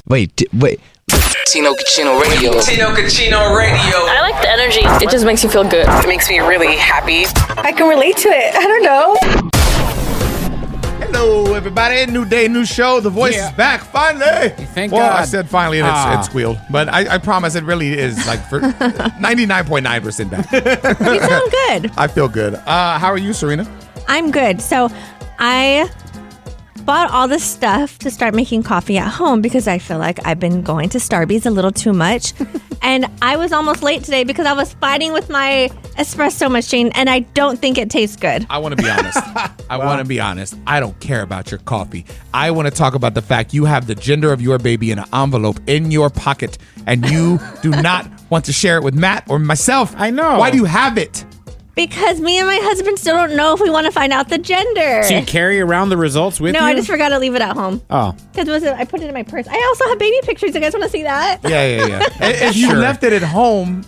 Wait. Tino Cucino Radio. Tino Cucino Radio. I like the energy. It just makes you feel good. It makes me really happy. I can relate to it. I don't know. Hello, everybody. New day, new show. The voice is back, finally. Thank well, God. I said finally, and it squealed. But I promise it really is like for 99.9% back. You sound good. I feel good. How are you, Serina? I'm good. So I bought all this stuff to start making coffee at home because I feel like I've been going to Starbucks a little too much. And I was almost late today because I was fighting with my espresso machine, and I don't think it tastes good. I want to be honest. I don't care about your coffee. I want to talk about the fact you have the gender of your baby in an envelope in your pocket, and you do not want to share it with Matt or myself. I know. Why do you have it? Because me and my husband still don't know if we want to find out the gender. So you carry around the results with you? No, I just forgot to leave it at home. Oh. Because I put it in my purse. I also have baby pictures. You guys want to see that? Yeah. If you left it at home,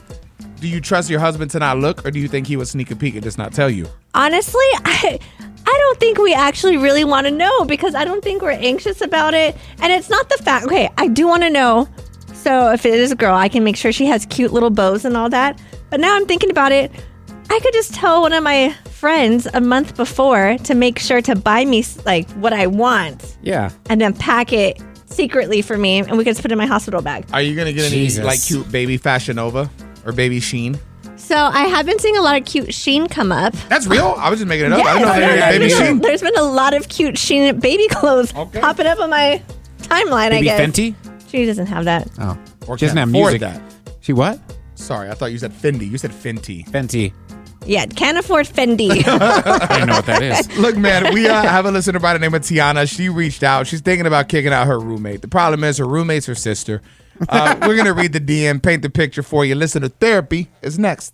do you trust your husband to not look, or do you think he would sneak a peek and just not tell you? Honestly, I don't think we actually really want to know because I don't think we're anxious about it. And it's not the fact. Okay, I do want to know. So if it is a girl, I can make sure she has cute little bows and all that. But now I'm thinking about it. I could just tell one of my friends a month before to make sure to buy me like what I want. Yeah. And then pack it secretly for me, and we could just put it in my hospital bag. Are you gonna get any like cute baby Fashion Nova or baby Sheen? So I have been seeing a lot of cute Shein come up. That's real? I was just making it up. Yes, I didn't know there was baby Sheen. There's been a lot of cute Shein baby clothes popping up on my timeline, Baby I guess. Fenty? She doesn't have that. Oh. Or She doesn't have can't afford music. that. She what? Sorry, I thought you said Fendi. You said Fenty. Fenty. Yeah, can't afford Fendi. I don't know what that is. Look, man, we have a listener by the name of Tiana. She reached out. She's thinking about kicking out her roommate. The problem is her roommate's her sister. We're going to read the DM, paint the picture for you. Listener therapy is next.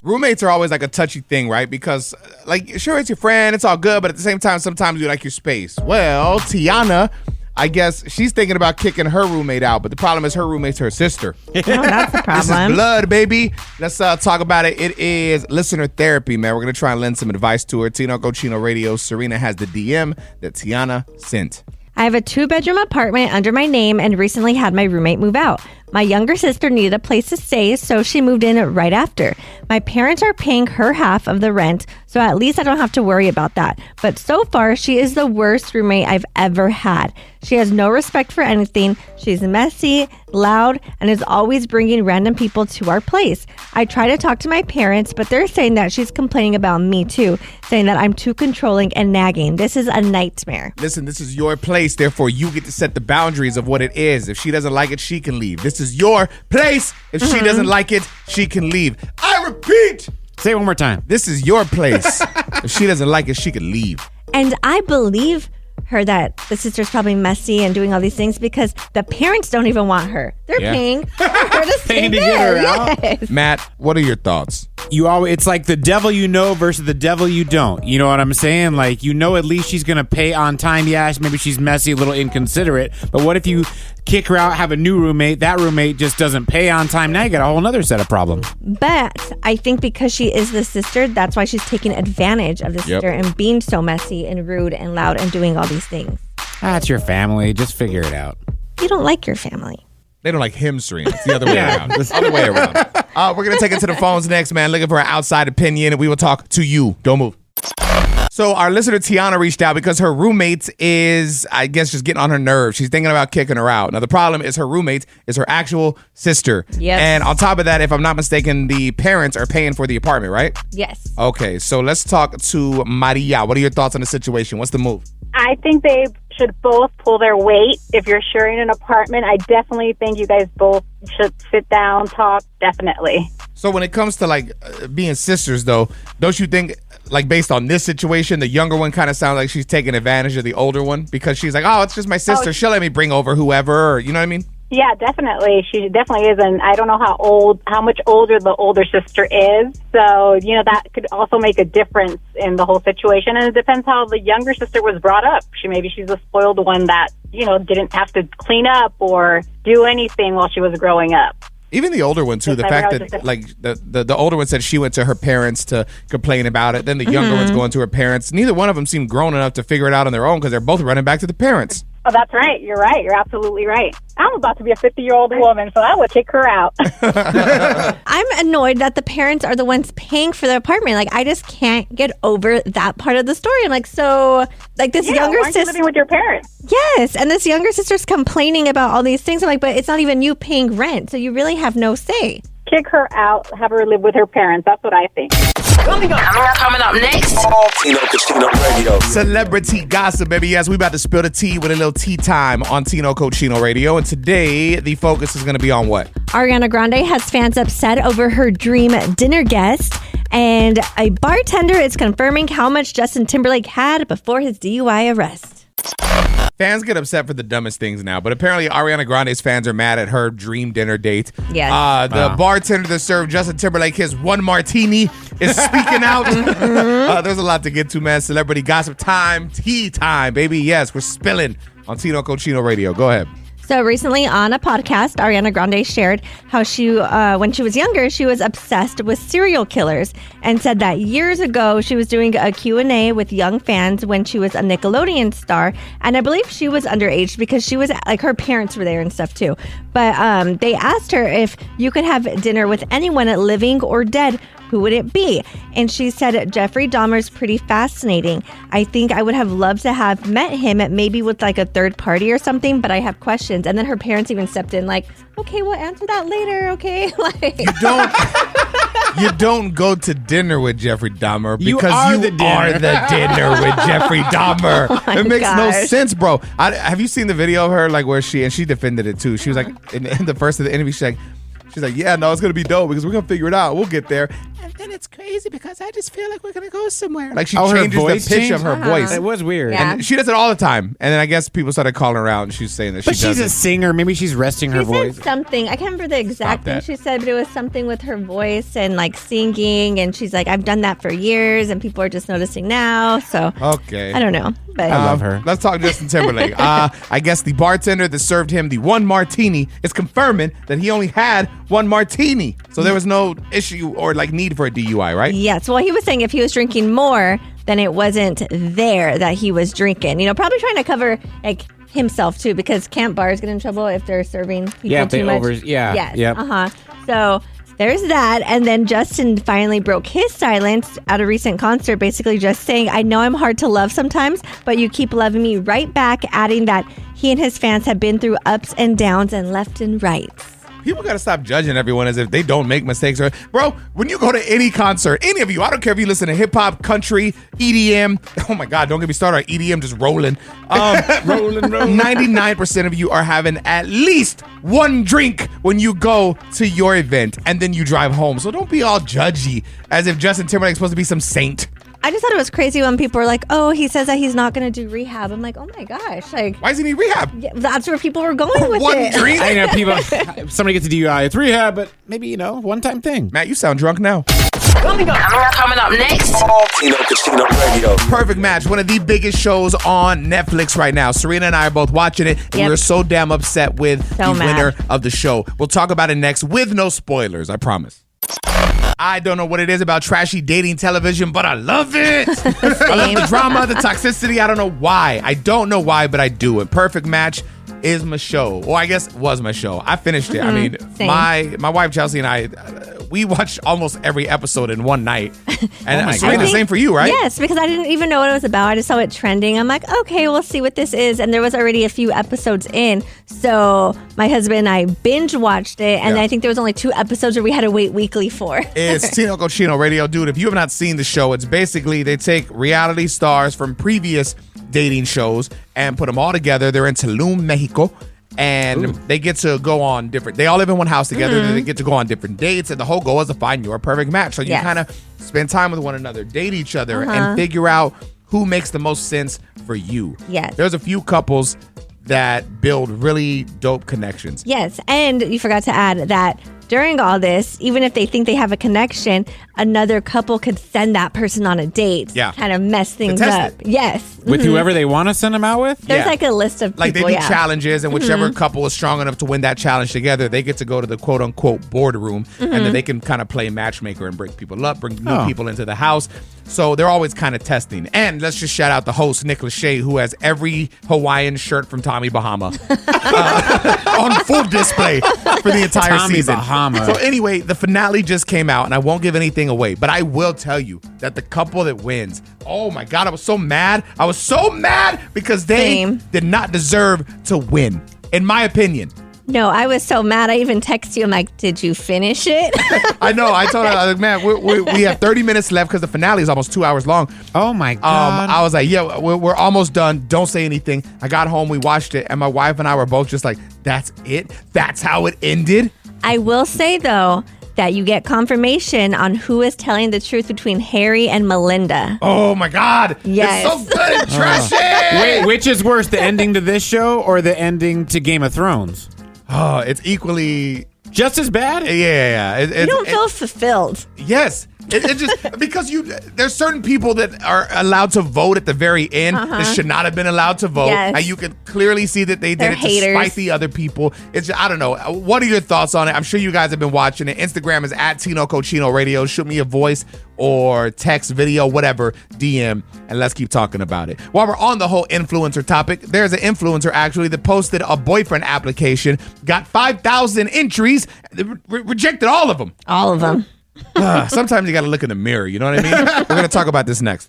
Roommates are always like a touchy thing, right? Because, like, sure, it's your friend. It's all good. But at the same time, sometimes you like your space. Well, Tiana, I guess she's thinking about kicking her roommate out, but the problem is her roommate's her sister. Oh, that's the This is problem. blood, baby. Let's talk about it. It is listener therapy, man. We're going to try and lend some advice to her. Tino Cucino Radio. Serina has the DM that Tiana sent. I have a 2-bedroom apartment under my name and recently had my roommate move out. My younger sister needed a place to stay, so she moved in right after. My parents are paying her half of the rent, so at least I don't have to worry about that. But so far, she is the worst roommate I've ever had. She has no respect for anything. She's messy, loud, and is always bringing random people to our place. I try to talk to my parents, but they're saying that she's complaining about me too, saying that I'm too controlling and nagging. This is a nightmare. Listen, this is your place. Therefore, you get to set the boundaries of what it is. If she doesn't like it, she can leave. This is your place. If she doesn't like it, she can leave. I repeat. Say it one more time. This is your place. If she doesn't like it, she can leave. And I believe her that the sister's probably messy and doing all these things because the parents don't even want her. They're paying for her to stay Paying to there. get her out? Yes. Matt, what are your thoughts? It's like the devil you know versus the devil you don't. You know what I'm saying? Like, you know, at least she's going to pay on time. Yeah, maybe she's messy, a little inconsiderate. But what if you kick her out, have a new roommate, that roommate just doesn't pay on time? Now you got a whole other set of problems. But I think because she is the sister, that's why she's taking advantage of the sister and being so messy and rude and loud and doing all these things. That's your family. Just figure it out. You don't like your family. They don't like him, Serena. It's the other way around. It's the other way around. We're going to take it to the phones next, man. Looking for an outside opinion, and we will talk to you. Don't move. So our listener, Tiana, reached out because her roommate is, I guess, just getting on her nerves. She's thinking about kicking her out. Now, the problem is her roommate is her actual sister. Yes. And on top of that, if I'm not mistaken, the parents are paying for the apartment, right? Yes. Okay, so let's talk to Maria. What are your thoughts on the situation? What's the move? I think they should both pull their weight. If you're sharing an apartment, I definitely think you guys both should sit down, talk, definitely. So when it comes to like being sisters, though, don't you think, like based on this situation, the younger one kind of sounds like she's taking advantage of the older one because she's like, oh, it's just my sister. She'll let me bring over whoever, or, you know what I mean? Yeah, definitely. She definitely is. And I don't know how much older the older sister is. So, you know, that could also make a difference in the whole situation. And it depends how the younger sister was brought up. Maybe she's a spoiled one that, you know, didn't have to clean up or do anything while she was growing up. Even the older one, too. The fact that, like, the older one said she went to her parents to complain about it. Then the younger one's going to her parents. Neither one of them seemed grown enough to figure it out on their own because they're both running back to the parents. Oh, that's right. You're right. You're absolutely right. I'm about to be a 50-year-old woman, so I would kick her out. I'm annoyed that the parents are the ones paying for the apartment. Like, I just can't get over that part of the story. I'm like, so, like, this younger why aren't you sister. living with your parents? Yes, and this younger sister's complaining about all these things. I'm like, but it's not even you paying rent, so you really have no say. Kick her out, have her live with her parents. That's what I think. Coming up next. Tino Cochino Radio. Celebrity gossip, baby. Yes, we about to spill the tea with a little tea time on Tino Cochino Radio. And today, the focus is going to be on what? Ariana Grande has fans upset over her dream dinner guest, and a bartender is confirming how much Justin Timberlake had before his DUI arrest. Fans get upset for the dumbest things now, but apparently Ariana Grande's fans are mad at her dream dinner date. Yes. The bartender that served Justin Timberlake his one martini is speaking out. There's a lot to get to, man. Celebrity gossip time, tea time, baby. Yes, we're spilling on Tino Cochino Radio. Go ahead. So recently on a podcast, Ariana Grande shared how she, when she was younger, she was obsessed with serial killers and said that years ago she was doing a Q&A with young fans when she was a Nickelodeon star. And I believe she was underage because she was, like, her parents were there and stuff too. But they asked her if you could have dinner with anyone, living or dead, who would it be? And she said, Jeffrey Dahmer's pretty fascinating. I think I would have loved to have met him, maybe with like a third party or something, but I have questions. And then her parents even stepped in like, okay, we'll answer that later, okay? Like, You don't go to dinner with Jeffrey Dahmer because You are you the dinner. are the dinner with Jeffrey Dahmer. my It makes no gosh. sense, bro. Have you seen the video of her, like, where she defended it too? She was like, in the first of the interview, she's like, yeah, no, it's going to be dope because we're going to figure it out. We'll get there. And then it's crazy because I just feel like we're going to go somewhere. Like, she her changes voice the pitch changed? of her voice. It was weird. Yeah. And she does it all the time. And then I guess people started calling her out and she's saying that But she she's does a it. singer. Maybe she's resting her she voice. said something. I can't remember the exact Stop thing that. she said, but it was something with her voice and like singing. And she's like, I've done that for years and people are just noticing now. So Okay. I don't know. But I love her. Let's talk Justin Timberlake. I guess the bartender that served him the one martini is confirming that he only had one martini. So there was no issue or like need for a DUI, right? yes. Well, he was saying if he was drinking more, then it wasn't there that he was drinking. You know, probably trying to cover like himself too, because can't bars get in trouble if they're serving people Yeah, if too they much? yeah, Yes. yep. So there's that. And then Justin finally broke his silence at a recent concert, basically just saying, I know I'm hard to love sometimes, but you keep loving me right back, adding that he and his fans have been through ups and downs and left and rights. People got to stop judging everyone as if they don't make mistakes. Bro, when you go to any concert, any of you, I don't care if you listen to hip hop, country, EDM. Oh my God, don't get me started on EDM just rolling. Rolling. 99% of you are having at least one drink when you go to your event and then you drive home. So don't be all judgy as if Justin Timberlake's supposed to be some saint. I just thought it was crazy when people were like, oh, he says that he's not going to do rehab. I'm like, oh my gosh. Like, Why does he need rehab? yeah, that's where people were going with One it. drink? I know people. If somebody gets a DUI, it's rehab, but maybe one-time thing. Matt, you sound drunk now. Coming up next. Tino Cochino Radio. Perfect Match, one of the biggest shows on Netflix right now. Serena and I are both watching it, and Yep. we're so damn upset with So the mad. winner of the show. We'll talk about it next with no spoilers, I promise. I don't know what it is about trashy dating television, but I love it. I love the drama, the toxicity. I don't know why. I don't know why, but I do. And Perfect Match is my show. Or I guess was my show. I finished it. I mean, Same. my wife Chelsea and I, we watched almost every episode in one night. And my Serena, God. same for you, right? Yes, because I didn't even know what it was about. I just saw it trending. I'm like, okay, we'll see what this is. And there was already a few episodes in. So my husband and I binge watched it. And Yeah. I think there was only 2 episodes where we had to wait weekly for. It's Tino Cochino Radio. Dude, if you have not seen the show, it's basically they take reality stars from previous dating shows and put them all together. They're in Tulum, Mexico. And they get to go on different, they all live in one house together. They get to go on different dates. And the whole goal is to find your perfect match. So you Yes. kind of spend time with one another, date each other, and figure out who makes the most sense for you. Yes. There's a few couples that build really dope connections. Yes, and you forgot to add that during all this, even if they think they have a connection, another couple could send that person on a date. Yeah. Kind of mess things test up. it. Yes. With whoever they want to send them out with? There's Yeah. like a list of people. Like they do challenges, and whichever couple is strong enough to win that challenge together, they get to go to the quote unquote boardroom, and then they can kind of play matchmaker and break people up, bring new people into the house. So they're always kind of testing. And let's just shout out the host, Nick Lachey, who has every Hawaiian shirt from Tommy Bahama on full display for the entire Tommy season. Bahama. So anyway, the finale just came out, and I won't give anything away, but I will tell you that the couple that wins, oh my God, I was so mad. I was so mad because they Same. did not deserve to win, in my opinion. No, I was so mad. I even texted you. I'm like, did you finish it? I know. I told her, I was like, man, we have 30 minutes left because the finale is almost 2 hours long. Oh my God. I was like, yeah, we're almost done. Don't say anything. I got home, we watched it, and my wife and I were both just like, that's it? That's how it ended? I will say, though, that you get confirmation on who is telling the truth between Harry and Melinda. Oh my God. Yes. It's so good and trashy. Wait, which is worse, the ending to this show or the ending to Game of Thrones? Oh, it's equally... Just as bad? Yeah. You don't feel fulfilled. Yes. It just because there's certain people that are allowed to vote at the very end that should not have been allowed to vote, Yes. and you can clearly see that they They're did it haters. to spite the other people. It's just, I don't know. What are your thoughts on it? I'm sure you guys have been watching it. Instagram is at Tino Cochino Radio. Shoot me a voice or text, video, whatever, DM, and let's keep talking about it. While we're on the whole influencer topic, there's an influencer actually that posted a boyfriend application, got 5,000 entries, rejected all of them. All of them. Sometimes you got to look in the mirror. You know what I mean? We're going to talk about this next.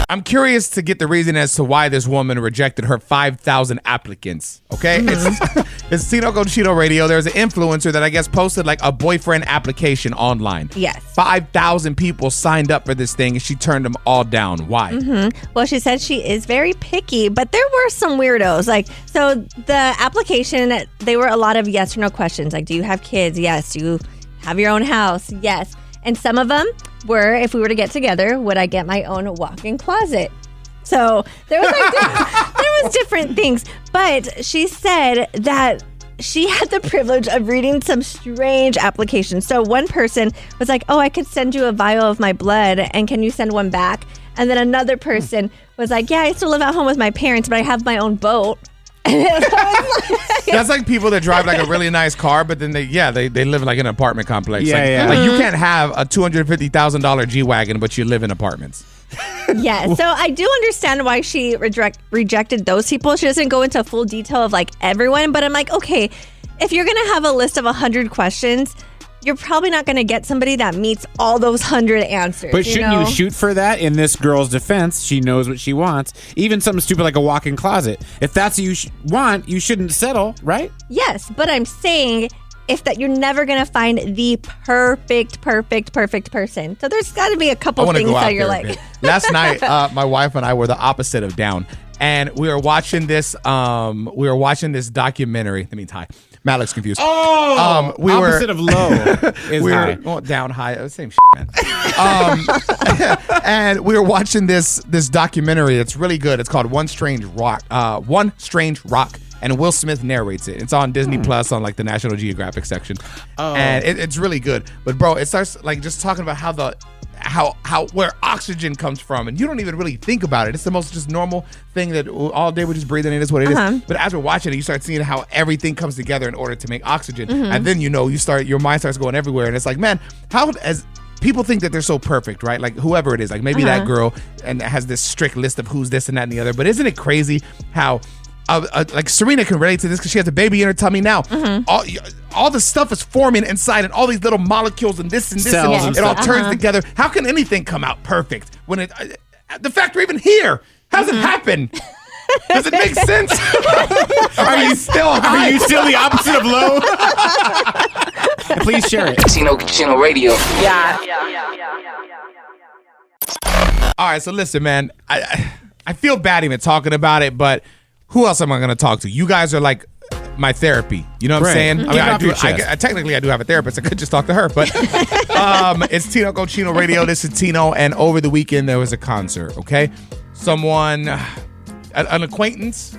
I'm curious to get the reason as to why this woman rejected her 5,000 applicants. Okay? It's Tino Cochino Radio. There's an influencer that I guess posted like a boyfriend application online. Yes. 5,000 people signed up for this thing and she turned them all down. Why? Well, she said she is very picky, but there were some weirdos. Like, so the application, they were a lot of yes or no questions. Like, do you have kids? Yes. Do you have your own house? Yes. And some of them were, if we were to get together, would I get my own walk-in closet? So there was like there was different things. But she said that she had the privilege of reading some strange applications. So one person was like, oh, I could send you a vial of my blood, and can you send one back? And then another person was like, yeah, I still live at home with my parents, but I have my own boat. That's like people that drive like a really nice car, but then they live like in an apartment complex. Yeah, like, yeah. like you can't have a $250,000 G-Wagon, but you live in apartments. Yeah, so I do understand why she rejected those people. She doesn't go into full detail of like everyone, but I'm like, okay, if you're going to have a list of 100 questions, you're probably not going to get somebody that meets all those 100 answers. But shouldn't you shoot for that? In this girl's defense, she knows what she wants. Even something stupid like a walk-in closet. If that's what you want, you shouldn't settle, right? Yes, but I'm saying if that you're never going to find the perfect person. So there's got to be a I couple want to things go out that you're there a like. bit. Last night, my wife and I were the opposite of down, and we were watching this. Documentary. That means high. Matt looks confused. Oh, we opposite were, of low is we high. were well, down high. Same shit, man. And we were watching this documentary. It's really good. It's called One Strange Rock. And Will Smith narrates it. It's on Disney Plus on like the National Geographic section, and it's really good. But bro, it starts like just talking about how where oxygen comes from, and you don't even really think about it. It's the most just normal thing that all day we're just breathing. It is what it is. But as we're watching it, you start seeing how everything comes together in order to make oxygen, and then your mind starts going everywhere, and it's like, man, how as people think that they're so perfect, right? Like whoever it is, like maybe that girl and has this strict list of who's this and that and the other. But isn't it crazy how like Serina can relate to this because she has a baby in her tummy now. All the stuff is forming inside, and all these little molecules and this and this, Cells and and it all stuff. turns together. How can anything come out perfect when it? The fact we're even here, how does it happen? Does it make sense? Are you still high? Are you still the opposite of low? Please share it. Tino Radio. All right, so listen, man. I feel bad even talking about it, but who else am I going to talk to? You guys are like my therapy. You know what I'm Right. saying? Get it off your chest. Technically, I do have a therapist. I could just talk to her, but it's Tino Cochino Radio. This is Tino, and over the weekend there was a concert. Okay, someone, an acquaintance,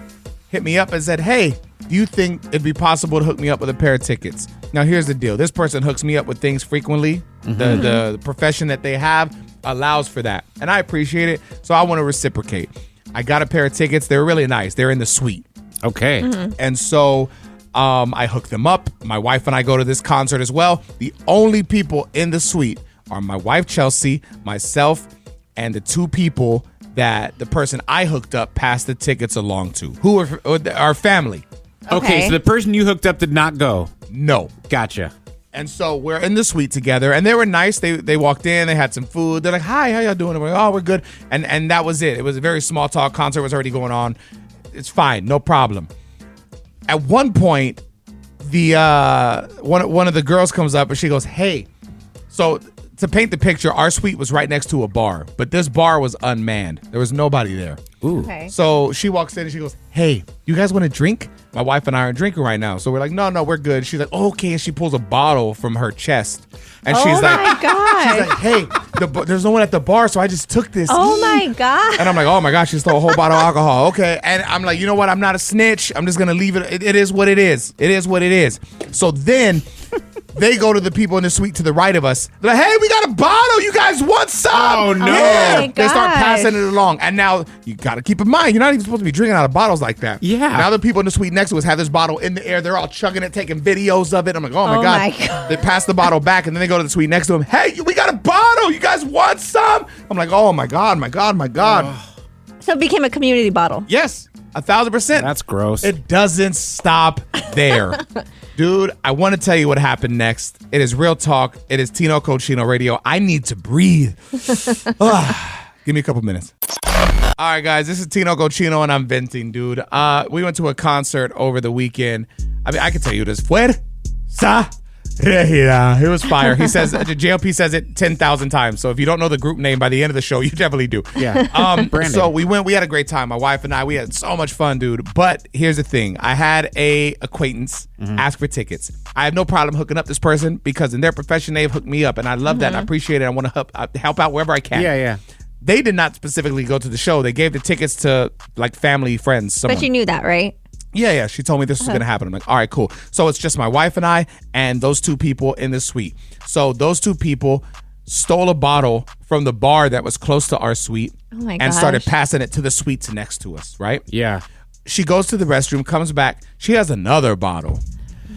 hit me up and said, "Hey, do you think it'd be possible to hook me up with a pair of tickets? Now, here's the deal. This person hooks me up with things frequently. The profession that they have allows for that. And I appreciate it. So I want to reciprocate. I got a pair of tickets. They're really nice. They're in the suite. Okay. And so I hook them up. My wife and I go to this concert as well. The only people in the suite are my wife, Chelsea, myself, and the two people that the person I hooked up passed the tickets along to, who are our family. Okay, so the person you hooked up did not go. No. Gotcha. And so we're in the suite together, and they were nice. They walked in, they had some food. They're like, "Hi, how y'all doing?" I'm like, "Oh, we're good." And that was it. It was a very small talk. Concert was already going on. It's fine, no problem. At one point, the one of the girls comes up and she goes, "Hey," so to paint the picture, our suite was right next to a bar, but this bar was unmanned. There was nobody there. Ooh. Okay. So she walks in and she goes, "Hey, you guys want a drink?" My wife and I are drinking right now. So we're like, no, we're good. She's like, oh, okay. And she pulls a bottle from her chest. And she's Oh like, my God. she's like, hey, there's no one at the bar, so I just took this. Oh my God. And I'm like, oh my gosh, she stole a whole bottle of alcohol. Okay. And I'm like, you know what? I'm not a snitch. I'm just going to leave it. It is what it is. It is what it is. So then they go to the people in the suite to the right of us. They're like, hey, we got a bottle. You guys want some? Oh, no. Yeah. Oh my They start gosh. passing it along. And now you got to keep in mind, you're not even supposed to be drinking out of bottles like that. Yeah. Now the people in the suite next to us have this bottle in the air. They're all chugging it, taking videos of it. I'm like, oh my Oh God. my God. They pass the bottle back and then they go to the suite next to them. Hey, we got a bottle. You guys want some? I'm like, oh my God, my God, my God. So it became a community bottle. Yes, 1,000%. That's gross. It doesn't stop there. Dude, I want to tell you what happened next. It is real talk. It is Tino Cochino Radio. I need to breathe. Give me a couple minutes. All right, guys, this is Tino Cochino, and I'm venting, dude. We went to a concert over the weekend. I mean, I can tell you this. Fuerza Regida. It was fire. He says, JLP says it 10,000 times. So if you don't know the group name by the end of the show, you definitely do. Yeah. Brandon. So we had a great time. My wife and I, we had so much fun, dude. But here's the thing. I had a acquaintance ask for tickets. I have no problem hooking up this person because in their profession, they've hooked me up. And I love that. And I appreciate it. I want to help out wherever I can. Yeah. They did not specifically go to the show. They gave the tickets to like family, friends, someone. But you knew that, right? Yeah. She told me this was going to happen. I'm like, all right, cool. So it's just my wife and I and those two people in the suite. So those two people stole a bottle from the bar that was close to our suite my and started gosh. passing it to the suites next to us, right? Yeah. She goes to the restroom, comes back. She has another bottle.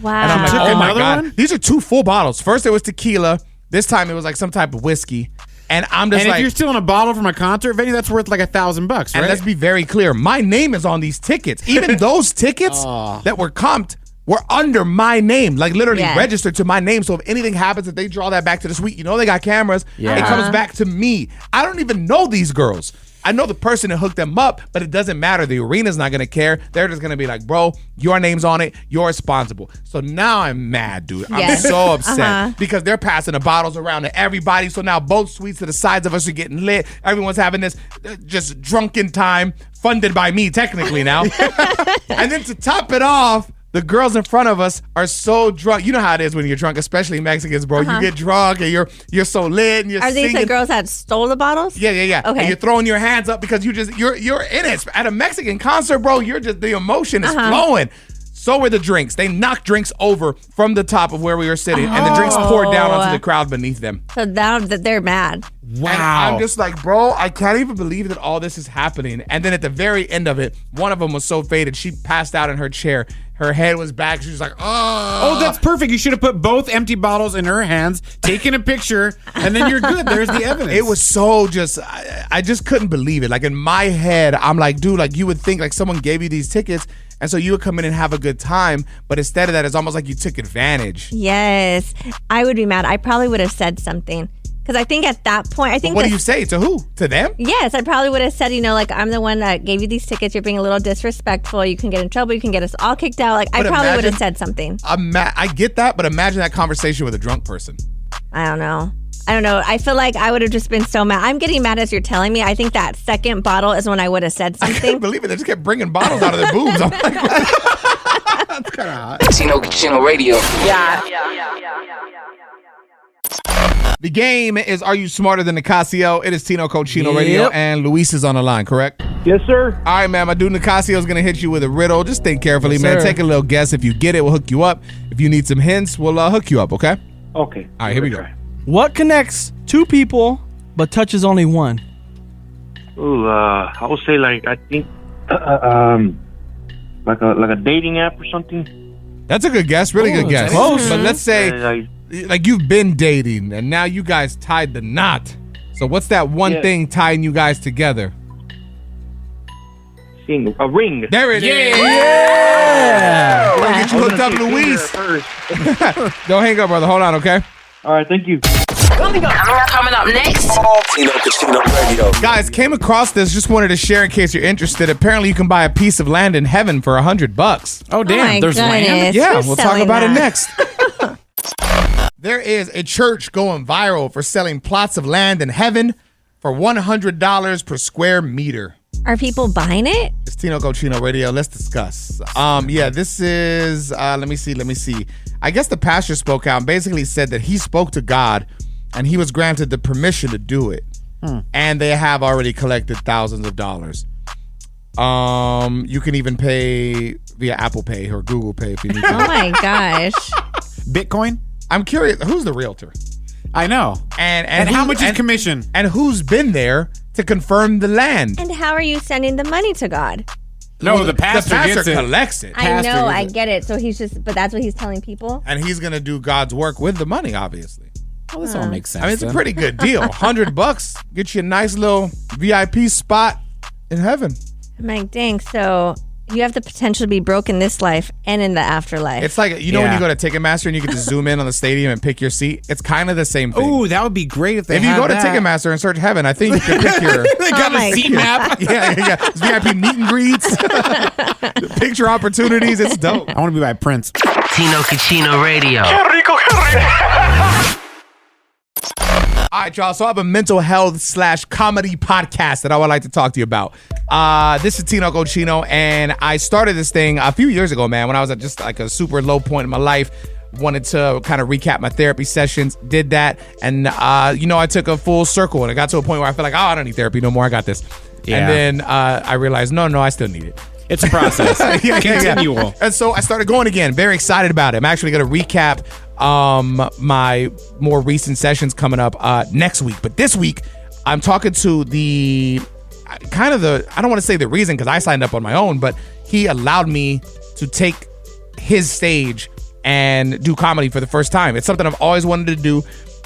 Wow. And I'm like, Took oh my another God. one? These are 2 full bottles. First it was tequila. This time it was like some type of whiskey. And I'm just And like, if you're stealing a bottle from a concert venue, that's worth like $1,000, right? and let's be very clear, my name is on these tickets. Even those tickets that were comped were under my name, like literally Yeah. registered to my name. So if anything happens, if they draw that back to the suite, you know they got cameras. Yeah. It comes back to me. I don't even know these girls. I know the person that hooked them up, but it doesn't matter. The arena's not going to care. They're just going to be like, bro, your name's on it. You're responsible. So now I'm mad, dude. I'm Yes. so upset because they're passing the bottles around to everybody. So now both suites to the sides of us are getting lit. Everyone's having this just drunken time funded by me technically now. And then to top it off, the girls in front of us are so drunk. You know how it is when you're drunk, especially Mexicans, bro. You get drunk and you're so lit and you're Are these singing. the girls that stole the bottles? Yeah. Okay. And you're throwing your hands up because you're in it. At a Mexican concert, bro, you're just, the emotion is flowing. So were the drinks. They knocked drinks over from the top of where we were sitting, and the drinks poured down onto the crowd beneath them. So now that they're mad. wow. And I'm just like, bro, I can't even believe that all this is happening. And then at the very end of it, one of them was so faded, she passed out in her chair. Her head was back. She was like, Oh, that's perfect. You should have put both empty bottles in her hands, taken a picture, and then you're good. There's the evidence. It was so just, I just couldn't believe it. Like in my head, I'm like, dude, like you would think like someone gave you these tickets and so you would come in and have a good time. But instead of that, it's almost like you took advantage. Yes. I would be mad. I probably would have said something. Because I think at that point, I think What do that- you say? To who? To them? Yes, I probably would have said, like, I'm the one that gave you these tickets. You're being a little disrespectful. You can get in trouble. You can get us all kicked out. Like, But I probably would have imagine- said something. I get that, but imagine that conversation with a drunk person. I don't know. I feel like I would have just been so mad. I'm getting mad as you're telling me. I think that second bottle is when I would have said I couldn't something. believe it. They just kept bringing bottles out of their boobs. I'm like, that's kind of hot. Tino Cochino Radio. The game is Are You Smarter Than Nicasio? It is Tino Cochino Yep. Radio, and Luis is on the line, correct? Yes, sir. All right, man. My dude Nicasio is going to hit you with a riddle. Just think carefully, Yes, man. sir. Take a little guess. If you get it, we'll hook you up. If you need some hints, we'll hook you up, okay? Okay. All right, here we go. What connects two people but touches only one? Ooh, I would say like I think like a dating app or something. That's a good guess. Really good guess. close. But let's say, like you've been dating, and now you guys tied the knot. So what's that one thing tying you guys together? A ring. There it is. Yeah. We'll get you hooked up, Louise. Don't hang up, brother. Hold on, okay? All right, thank you. Coming up next. Tino Casino Radio. Guys, came across this. Just wanted to share in case you're interested. Apparently, you can buy a piece of land in heaven for $100. Oh, damn. my There's land? goodness. Yeah, Who's we'll talk selling about it that? next. There is a church going viral for selling plots of land in heaven for $100 per square meter. Are people buying it? It's Tino Cochino Radio. Let's discuss. Yeah, this is, let me see. I guess the pastor spoke out and basically said that he spoke to God and he was granted the permission to do it. And they have already collected thousands of dollars. You can even pay via Apple Pay or Google Pay if you need to. Oh my gosh. Bitcoin? I'm curious, who's the realtor? I know. And how much is commission? And who's been there to confirm the land? And how are you sending the money to God? No, the pastor gets it. collects it. I Pastor know, gets I it. get it. So he's just, but that's what he's telling people. And he's going to do God's work with the money, obviously. Well, this all makes sense. I mean, it's a then. pretty good deal. $100 get you a nice little VIP spot in heaven. I'm like, dang. So you have the potential to be broke in this life and in the afterlife. It's like, you know, when Yeah. you go to Ticketmaster and you get to zoom in on the stadium and pick your seat? It's kind of the same thing. Ooh, that would be great if they If you had go to that. Ticketmaster and search heaven, I think you can pick your... They got my a seat God. map. yeah. It's VIP meet and greets, picture opportunities. It's dope. I want to be by Prince. Tino Casino Radio. All right, y'all. So I have a mental health / comedy podcast that I would like to talk to you about. This is Tino Cochino, and I started this thing a few years ago, man, when I was at just like a super low point in my life. Wanted to kind of recap my therapy sessions, did that, and I took a full circle, and I got to a point where I felt like, I don't need therapy no more. I got this. Yeah. And then I realized, no, I still need it. It's a process. Continual. And so I started going again. Very excited about it. I'm actually going to recap my more recent sessions coming up next week. But this week, I'm talking to I don't want to say the reason because I signed up on my own, but he allowed me to take his stage and do comedy for the first time. It's something I've always wanted to do.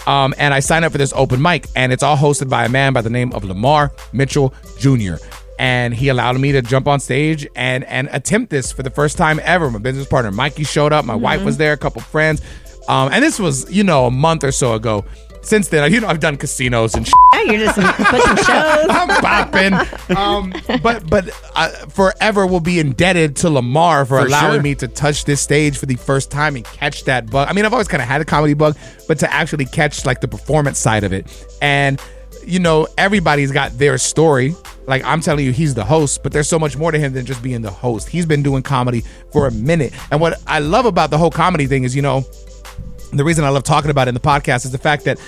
And I signed up for this open mic, and it's all hosted by a man by the name of Lamar Mitchell Jr. And he allowed me to jump on stage and attempt this for the first time ever. My business partner, Mikey, showed up. My wife was there, a couple friends. And this was, a month or so ago. Since then, I've done casinos and Yeah, you're just putting shows. I'm bopping. But forever will be indebted to Lamar for allowing sure. me to touch this stage for the first time and catch that bug. I mean, I've always kind of had a comedy bug, but to actually catch like the performance side of it. And, everybody's got their story. Like I'm telling you, he's the host, but there's so much more to him than just being the host. He's been doing comedy for a minute. And what I love about the whole comedy thing is, the reason I love talking about it in the podcast is the fact that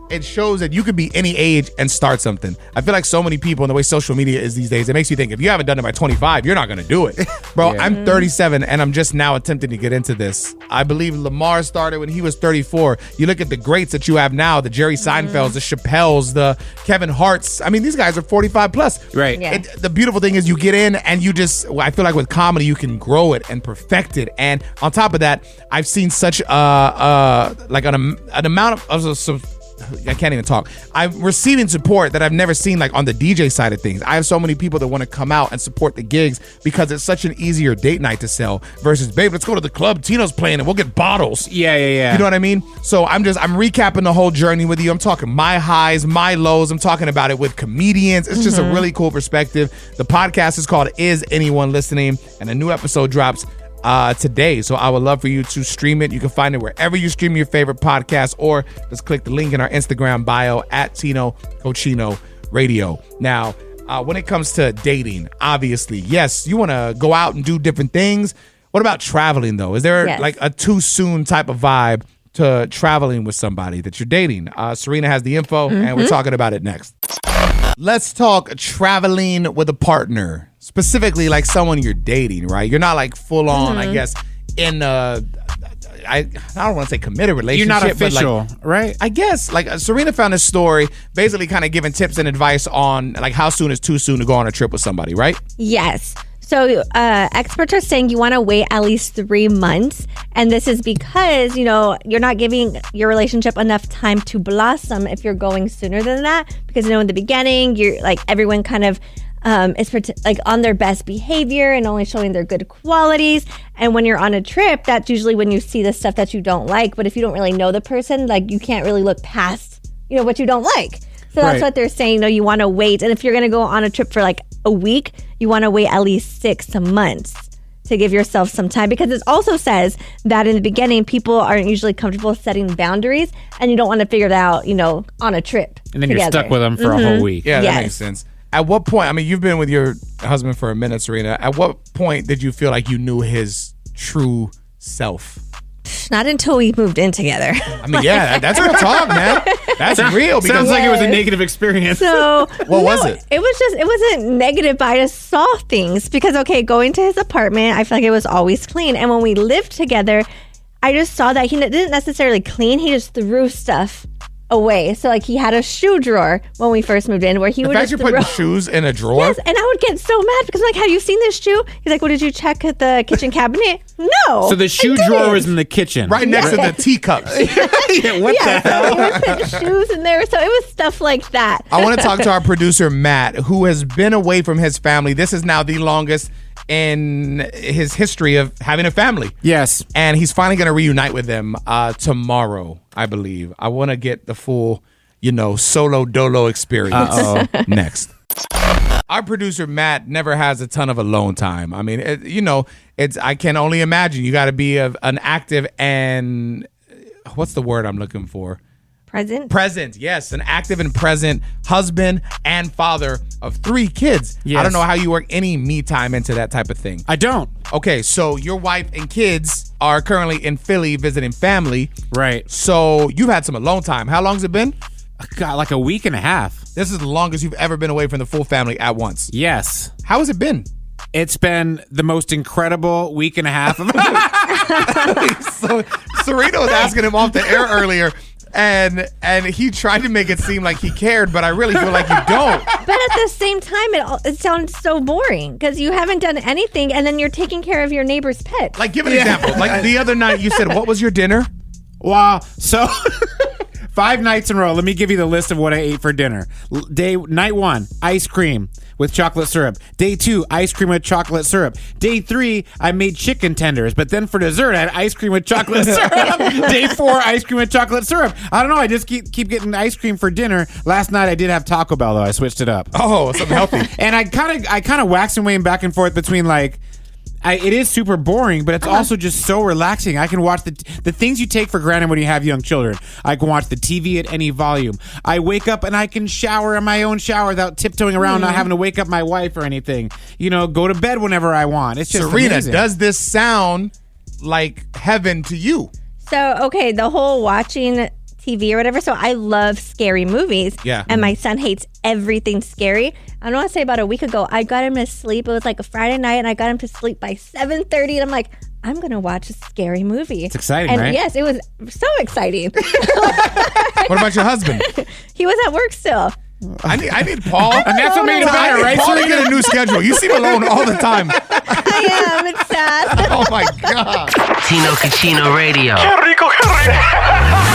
it shows that you could be any age and start something. I feel like so many people, and the way social media is these days, it makes you think if you haven't done it by 25, you're not going to do it. Bro, Yeah. I'm 37 and I'm just now attempting to get into this. I believe Lamar started when he was 34. You look at the greats that you have now, the Jerry Seinfelds, the Chappelles, the Kevin Harts. I mean, these guys are 45 plus. Right. Yeah. The beautiful thing is you get in and I feel like with comedy, you can grow it and perfect it. And on top of that, I've seen such an amount of I can't even talk. I'm receiving support that I've never seen like on the DJ side of things. I have so many people that want to come out and support the gigs because it's such an easier date night to sell versus, babe, let's go to the club. Tino's playing and we'll get bottles. Yeah. You know what I mean? So I'm recapping the whole journey with you. I'm talking my highs, my lows. I'm talking about it with comedians. It's just a really cool perspective. The podcast is called Is Anyone Listening? And a new episode drops today. So I would love for you to stream it. You can find it wherever you stream your favorite podcast, or just click the link in our Instagram bio at Tino Cochino Radio. Now, when it comes to dating, obviously, yes, you want to go out and do different things. What about traveling though? Is there like a too soon type of vibe to traveling with somebody that you're dating? Serina has the info and we're talking about it next. let's talk traveling with a partner, specifically like someone you're dating, right? You're not like full on, I guess, in I don't want to say committed relationship. You're not official, but like, right? I guess like Serina found a story basically kind of giving tips and advice on like how soon is too soon to go on a trip with somebody, right? Yes. So experts are saying you want to wait at least 3 months. And this is because, you're not giving your relationship enough time to blossom if you're going sooner than that. Because, in the beginning, you're like everyone kind of is like on their best behavior and only showing their good qualities. And when you're on a trip, that's usually when you see the stuff that you don't like. But if you don't really know the person, like you can't really look past, what you don't like. So that's what they're saying. You want to wait. And if you're going to go on a trip for like a week, you want to wait at least 6 months to give yourself some time. Because it also says that in the beginning, people aren't usually comfortable setting boundaries. And you don't want to figure it out, on a trip. And then together. you're stuck with them for a whole week. Yeah, that makes sense. At what point, I mean, you've been with your husband for a minute, Serina. At what point did you feel like you knew his true self? Not until we moved in together. I mean, yeah, that's real talk, man. That's real. Sounds like it was a negative experience. So what was it? It wasn't negative, but I just saw things because, going to his apartment, I feel like it was always clean. And when we lived together, I just saw that he didn't necessarily clean. He just threw stuff away. So like he had a shoe drawer when we first moved in where he would just you're putting shoes in a drawer? Yes, and I would get so mad because I'm like, have you seen this shoe? He's like, well, did you check at the kitchen cabinet? No. So the shoe drawer was in the kitchen. Right next to the teacups. What the hell? So he would put shoes in there. So it was stuff like that. I want to talk to our producer, Matt, who has been away from his family. This is now the longest in his history of having a family. Yes. And he's finally going to reunite with them tomorrow, I believe. I want to get the full, solo dolo experience next. Our producer, Matt, never has a ton of alone time. I mean, I can only imagine. You got to be an active and what's the word I'm looking for? Present, yes. An active and present husband and father of 3 kids. Yes. I don't know how you work any me time into that type of thing. I don't. Okay, so your wife and kids are currently in Philly visiting family. Right. So you've had some alone time. How long's it been? God, like a week and a half. This is the longest you've ever been away from the full family at once. Yes. How has it been? It's been the most incredible week and a half of So Serena was asking him off the air earlier. And he tried to make it seem like he cared, but I really feel like you don't. But at the same time, it sounds so boring because you haven't done anything, and then you're taking care of your neighbor's pet. Like, give an example. Like the other night, you said, "What was your dinner?" Wow. So 5 nights in a row. Let me give you the list of what I ate for dinner. Night 1, ice cream with chocolate syrup. Day 2, ice cream with chocolate syrup. Day 3, I made chicken tenders, but then for dessert, I had ice cream with chocolate syrup. Day 4, ice cream with chocolate syrup. I don't know. I just keep getting ice cream for dinner. Last night, I did have Taco Bell, though. I switched it up. Oh, something healthy. And I kind of wax and wane back and forth between like, it is super boring, but it's also just so relaxing. I can watch the things you take for granted when you have young children. I can watch the TV at any volume. I wake up and I can shower in my own shower without tiptoeing around, not having to wake up my wife or anything. Go to bed whenever I want. It's just Serena, amazing. does this sound like heaven to you? So, okay, the whole watching TV or whatever. So I love scary movies. Yeah. And my son hates everything scary. I want to say about a week ago, I got him to sleep. It was like a Friday night, and I got him to sleep by 7:30. And I'm like, I'm going to watch a scary movie. It's exciting, and right? Yes, it was so exciting. What about your husband? He was at work still. I need Paul. And that's what made it I better, need right? Paul to get a new schedule. You seem alone all the time. I am. It's sad. Oh, my God. Tino Cucino Radio. Qué rico, qué rico.